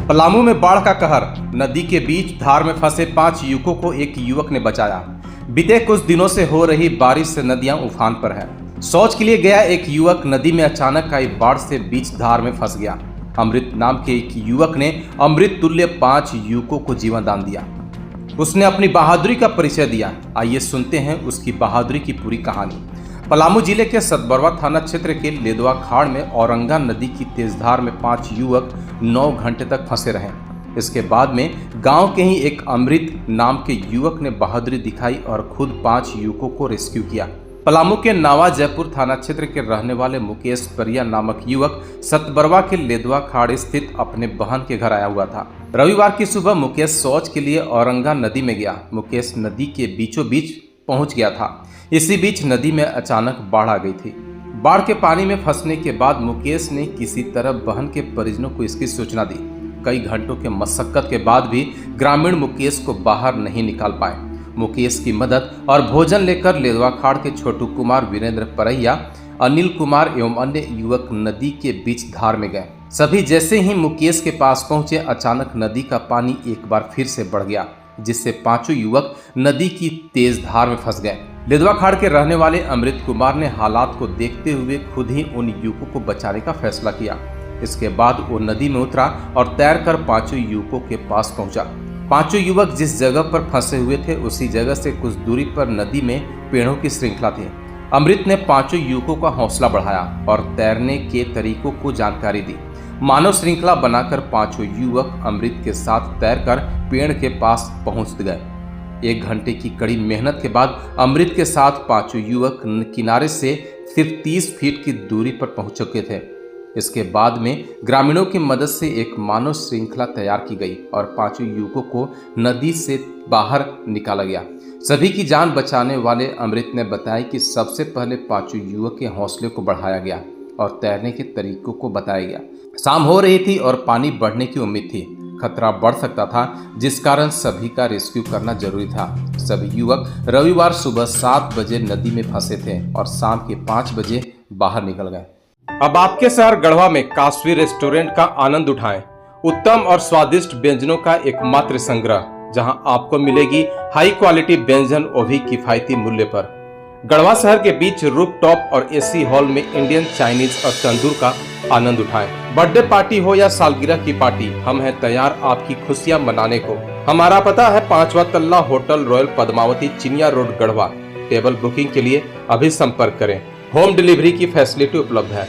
पलामू में बाढ़ का कहर। नदी के बीच धार में फंसे 5 युवकों को एक युवक ने बचाया। बीते कुछ दिनों से हो रही बारिश से नदियां उफान पर है। शौच के लिए गया एक युवक नदी में अचानक आई बाढ़ से बीच धार में फंस गया। अमृत नाम के एक युवक ने अमृत तुल्य 5 युवकों को जीवन दान दिया। उसने अपनी बहादुरी का परिचय दिया। आइए सुनते हैं उसकी बहादुरी की पूरी कहानी। पलामू जिले के सतबरवा थाना क्षेत्र के लेदवा खाड़ में औरंगा नदी की तेजधार में 5 युवक 9 घंटे तक फंसे रहे। इसके बाद में गांव के ही एक अमृत नाम के युवक ने बहादुरी दिखाई और खुद 5 युवकों को रेस्क्यू किया। पलामू के नावा जयपुर थाना क्षेत्र के रहने वाले मुकेश परिया नामक युवक सतबरवा के लेदवा खाड़ स्थित अपने बहन के घर आया हुआ था। रविवार की सुबह मुकेश शौच के लिए औरंगा नदी में गया। मुकेश नदी के बीचों बीच पहुंच गया था। इसी बीच नदी में अचानक बाढ़ आ गई थी। बाढ़ के पानी में फंसने के बाद मुकेश ने किसी तरह बहन के परिजनों को इसकी सूचना दी। कई घंटों के मशक्कत के बाद भी ग्रामीण मुकेश को बाहर नहीं निकाल पाए। मुकेश की मदद और भोजन लेकर लेदवा खाड़ के छोटू कुमार, वीरेंद्र परैया, अनिल कुमार एवं अन्य युवक नदी के बीच धार में गए। सभी जैसे ही मुकेश के पास पहुंचे, अचानक नदी का पानी एक बार फिर से बढ़ गया, जिससे 5 युवक नदी की तेज धार में फंस गए। लेदवा खाड़ के रहने वाले अमृत कुमार ने हालात को देखते हुए खुद ही उन युवकों को बचाने का फैसला किया। इसके बाद वो नदी में उतरा और तैरकर 5 युवकों के पास पहुंचा। 5 युवक जिस जगह पर फंसे हुए थे उसी जगह से कुछ दूरी पर नदी में पेड़ों की श्रृंखला थी। अमृत ने 5 युवकों का हौसला बढ़ाया और तैरने के तरीकों को जानकारी दी। मानव श्रृंखला बनाकर 5 युवक अमृत के साथ तैरकर पेड़ के पास पहुंच गए। 1 घंटे की कड़ी मेहनत के बाद अमृत के साथ 5 युवक किनारे से सिर्फ 30 फीट की दूरी पर पहुंच चुके थे। इसके बाद में ग्रामीणों की मदद से एक मानव श्रृंखला तैयार की गई और 5 युवकों को नदी से बाहर निकाला गया। सभी की जान बचाने वाले अमृत ने बताया कि सबसे पहले 5 युवक के हौसले को बढ़ाया गया और तैरने के तरीकों को बताया गया। शाम हो रही थी और पानी बढ़ने की उम्मीद थी। खतरा बढ़ सकता था, जिस कारण सभी का रेस्क्यू करना जरूरी था। सभी युवक रविवार सुबह 7 बजे नदी में फंसे थे और शाम के 5 बजे बाहर निकल गए। अब आपके शहर गढ़वा में काशवी रेस्टोरेंट का आनंद उठाएं। उत्तम और स्वादिष्ट व्यंजनों का एकमात्र संग्रह, जहां आपको मिलेगी हाई क्वालिटी व्यंजन, वो भी किफायती मूल्य पर। गढ़वा शहर के बीच रूफटॉप और एसी हॉल में इंडियन, चाइनीज और तंदूर का आनंद उठाएं। बर्थडे पार्टी हो या सालगिरह की पार्टी, हम हैं तैयार आपकी खुशियां मनाने को। हमारा पता है 5वां तल्ला होटल रॉयल पद्मावती, चिनिया रोड, गढ़वा। टेबल बुकिंग के लिए अभी संपर्क करें। होम डिलीवरी की फैसिलिटी उपलब्ध है।